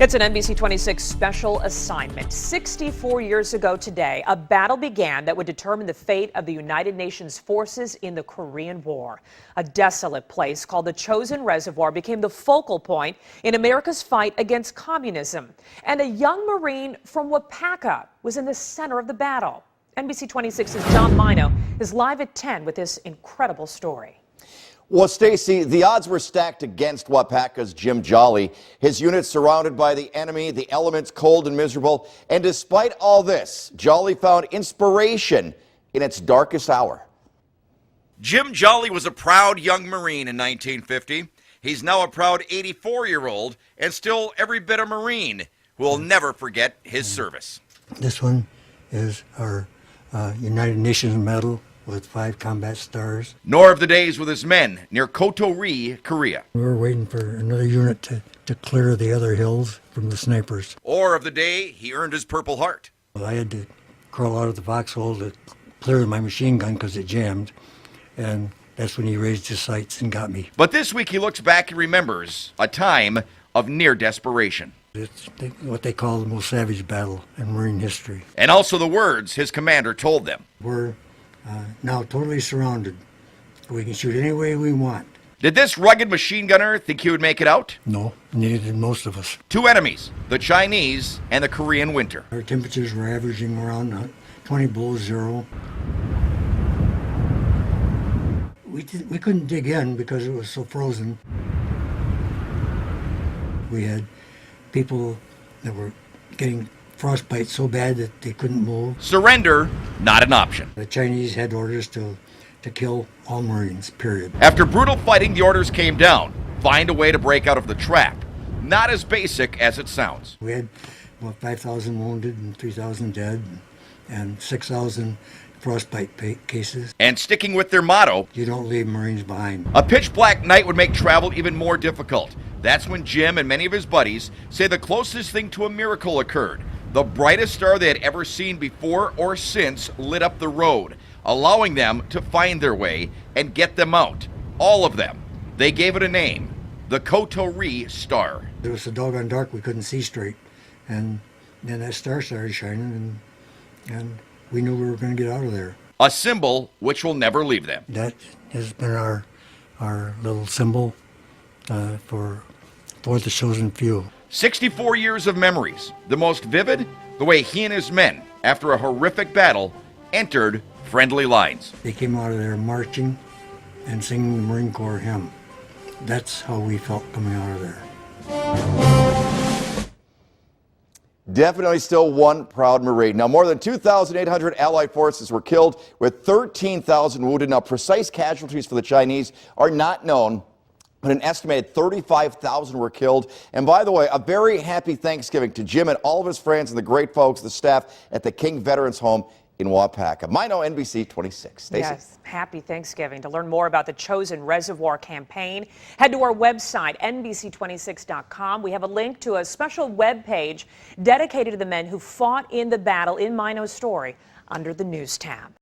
It's an NBC 26 special assignment. 64 years ago today, a battle began that would determine the fate of the United Nations forces in the Korean War. A desolate place called the Chosin Reservoir became the focal point in America's fight against communism. And a young Marine from Waupaca was in the center of the battle. NBC 26's John Mino is live at 10 with this incredible story. Well, Stacy, the odds were stacked against Waupaca's Jim Jolly. His unit surrounded by the enemy, the elements cold and miserable. And despite all this, Jolly found inspiration in its darkest hour. Jim Jolly was a proud young Marine in 1950. He's now a proud 84-year-old and still every bit a Marine who will never forget his service. This one is our United Nations medal with 5 combat stars. Nor of the days with his men near Koto-ri, Korea. We were waiting for another unit to clear the other hills from the snipers. Or of the day he earned his Purple Heart. I had to crawl out of the foxhole to clear my machine gun because it jammed, and that's when he raised his sights and got me. But this week he looks back and remembers a time of near desperation. It's what they call the most savage battle in Marine history. And also the words his commander told them. We're now totally surrounded. We can shoot any way we want. Did this rugged machine gunner think he would make it out? No, neither did most of us. 2 enemies, the Chinese and the Korean winter. Our temperatures were averaging around 20 below zero. We couldn't dig in because it was so frozen. We had people that were getting frostbite so bad that they couldn't move. Surrender, not an option. The Chinese had orders to kill all Marines, period. After brutal fighting, the orders came down. Find a way to break out of the trap. Not as basic as it sounds. We had 5,000 wounded and 3,000 dead and 6,000 frostbite cases. And sticking with their motto, you don't leave Marines behind. A pitch black night would make travel even more difficult. That's when Jim and many of his buddies say the closest thing to a miracle occurred. The brightest star they had ever seen before or since lit up the road, allowing them to find their way and get them out. All of them. They gave it a name, the Koto-ri Star. It was so doggone dark we couldn't see straight. And then that star started shining and we knew we were going to get out of there. A symbol which will never leave them. That has been our little symbol for the chosen few. 64 years of memories. The most vivid, the way he and his men, after a horrific battle, entered friendly lines. They came out of there marching and singing the Marine Corps hymn. That's how we felt coming out of there. Definitely still one proud Marine. Now, more than 2,800 Allied forces were killed with 13,000 wounded. Now, precise casualties for the Chinese are not known, but an estimated 35,000 were killed. And by the way, a very happy Thanksgiving to Jim and all of his friends and the great folks, the staff at the King Veterans Home in Waupaca. Mino, NBC 26. Stacey? Yes, happy Thanksgiving. To learn more about the Chosin Reservoir campaign, head to our website, NBC26.com. We have a link to a special web page dedicated to the men who fought in the battle in Mino's story under the News tab.